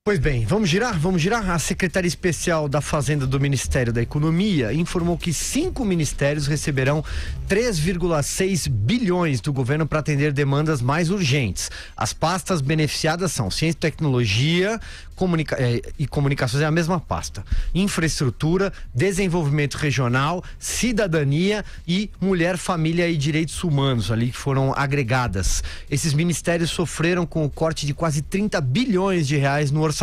Pois bem, vamos girar? A Secretaria Especial da Fazenda do Ministério da Economia informou que 5 ministérios receberão 3,6 bilhões do governo para atender demandas mais urgentes. As pastas beneficiadas são Ciência e Tecnologia e Comunicações, é a mesma pasta. Infraestrutura, Desenvolvimento Regional, Cidadania e Mulher, Família e Direitos Humanos, ali que foram agregadas. Esses ministérios sofreram com o corte de quase 30 bilhões de reais no orçamento.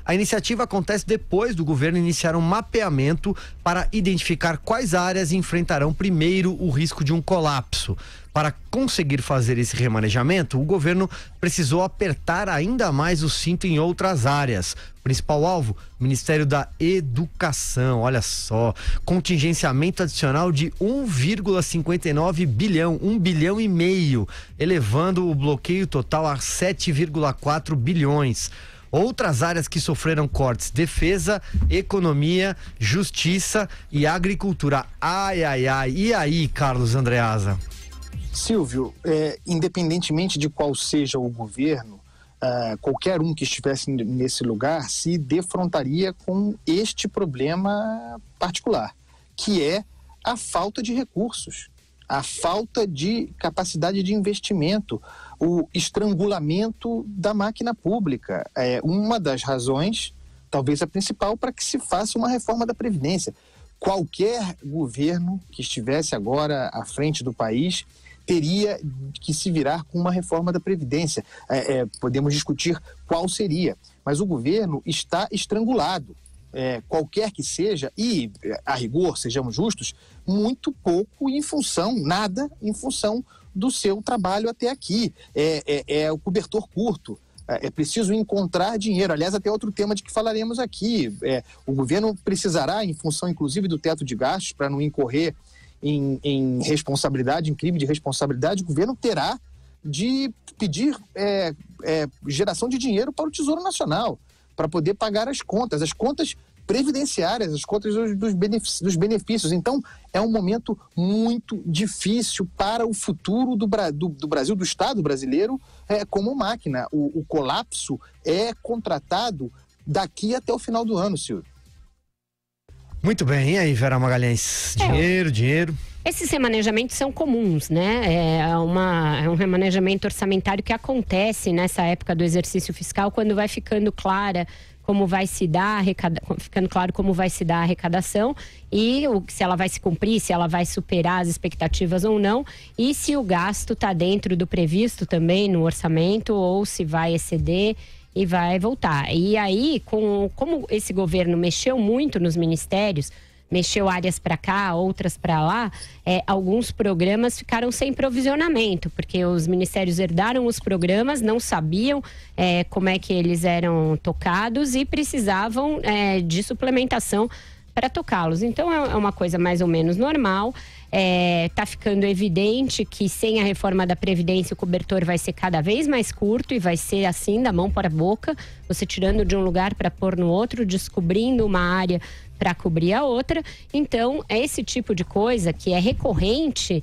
A iniciativa acontece depois do governo iniciar um mapeamento para identificar quais áreas enfrentarão primeiro o risco de um colapso. Para conseguir fazer esse remanejamento, o governo precisou apertar ainda mais o cinto em outras áreas. Principal alvo, Ministério da Educação, olha só, contingenciamento adicional de 1,59 bilhão, 1,5 bilhão, elevando o bloqueio total a 7,4 bilhões. Outras áreas que sofreram cortes: defesa, economia, justiça e agricultura. Ai. E aí, Carlos Andreasa? Silvio, independentemente de qual seja o governo, qualquer um que estivesse nesse lugar se defrontaria com este problema particular, que é a falta de recursos, a falta de capacidade de investimento, o estrangulamento da máquina pública. É uma das razões, talvez a principal, para que se faça uma reforma da Previdência. Qualquer governo que estivesse agora à frente do país teria que se virar com uma reforma da Previdência. Podemos discutir qual seria, mas o governo está estrangulado. Qualquer que seja, e a rigor, sejamos justos, muito pouco nada em função do seu trabalho até aqui. É o cobertor curto. É preciso encontrar dinheiro. Aliás, até outro tema de que falaremos aqui. O governo precisará, em função inclusive do teto de gastos, para não incorrer em responsabilidade, em crime de responsabilidade, o governo terá de pedir geração de dinheiro para o Tesouro Nacional, para poder pagar as contas previdenciárias, as contas dos benefícios. Então, é um momento muito difícil para o futuro do Brasil, do Estado brasileiro, como máquina. O colapso é contratado daqui até o final do ano, Silvio. Muito bem, e aí, Vera Magalhães? Dinheiro. Esses remanejamentos são comuns, né? É um remanejamento orçamentário que acontece nessa época do exercício fiscal, quando vai ficando claro como vai se dar a arrecadação e se ela vai se cumprir, se ela vai superar as expectativas ou não, e se o gasto está dentro do previsto também no orçamento ou se vai exceder e vai voltar. E aí, como esse governo mexeu muito nos ministérios, mexeu áreas para cá, outras para lá, alguns programas ficaram sem provisionamento, porque os ministérios herdaram os programas, não sabiam como é que eles eram tocados e precisavam de suplementação para tocá-los. Então é uma coisa mais ou menos normal. Tá ficando evidente que sem a reforma da Previdência o cobertor vai ser cada vez mais curto e vai ser assim, da mão para a boca, você tirando de um lugar para pôr no outro, descobrindo uma área para cobrir a outra. Então, é esse tipo de coisa que é recorrente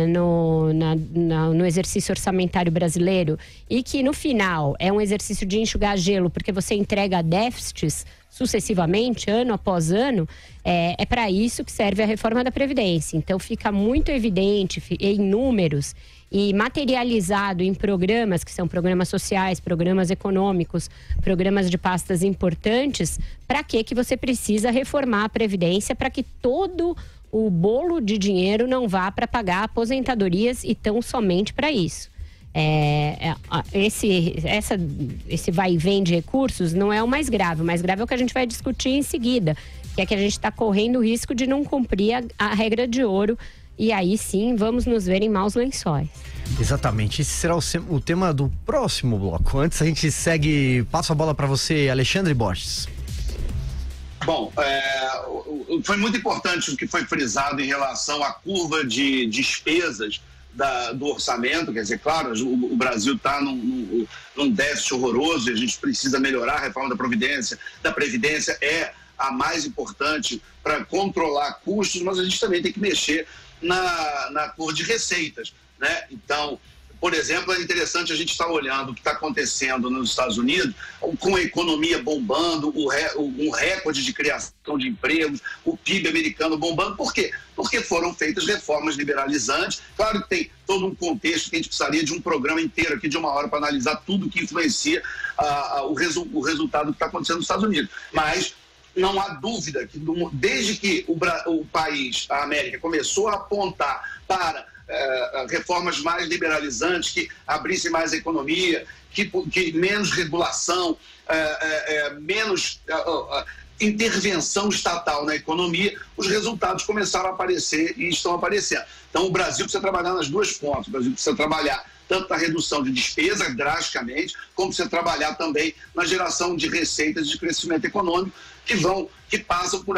no exercício orçamentário brasileiro e que no final é um exercício de enxugar gelo, porque você entrega déficits sucessivamente, ano após ano. É para isso que serve a reforma da Previdência. Então fica muito evidente em números e materializado em programas que são programas sociais, programas econômicos, programas de pastas importantes, para que você precisa reformar a Previdência, para que todo o bolo de dinheiro não vá para pagar aposentadorias e tão somente para isso. Esse vai e vem de recursos não é o mais grave. O mais grave é o que a gente vai discutir em seguida, que é que a gente está correndo o risco de não cumprir a regra de ouro, e aí sim vamos nos ver em maus lençóis. Exatamente, esse será o tema do próximo bloco. Antes a gente passo a bola para você, Alexandre Borges. Bom, foi muito importante o que foi frisado em relação à curva de despesas do orçamento. Quer dizer, claro, o Brasil está num déficit horroroso e a gente precisa melhorar. A reforma da Previdência é a mais importante para controlar custos, mas a gente também tem que mexer na curva de receitas, né? Então, Por exemplo, é interessante a gente estar olhando o que está acontecendo nos Estados Unidos, com a economia bombando, um recorde de criação de empregos, o PIB americano bombando. Por quê? Porque foram feitas reformas liberalizantes. Claro que tem todo um contexto que a gente precisaria de um programa inteiro aqui de 1 hora para analisar tudo que influencia o resultado que está acontecendo nos Estados Unidos. Mas não há dúvida que desde que o país, a América, começou a apontar para reformas mais liberalizantes, que abrissem mais a economia, que menos regulação, menos intervenção estatal na economia, os resultados começaram a aparecer e estão aparecendo. Então, o Brasil precisa trabalhar nas duas pontas. O Brasil precisa trabalhar tanto na redução de despesa, drasticamente, como precisa trabalhar também na geração de receitas de crescimento econômico, que passam por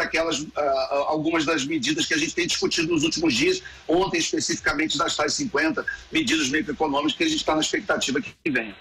algumas das medidas que a gente tem discutido nos últimos dias, ontem especificamente das tais 50 medidas macroeconômicas que a gente está na expectativa que venham.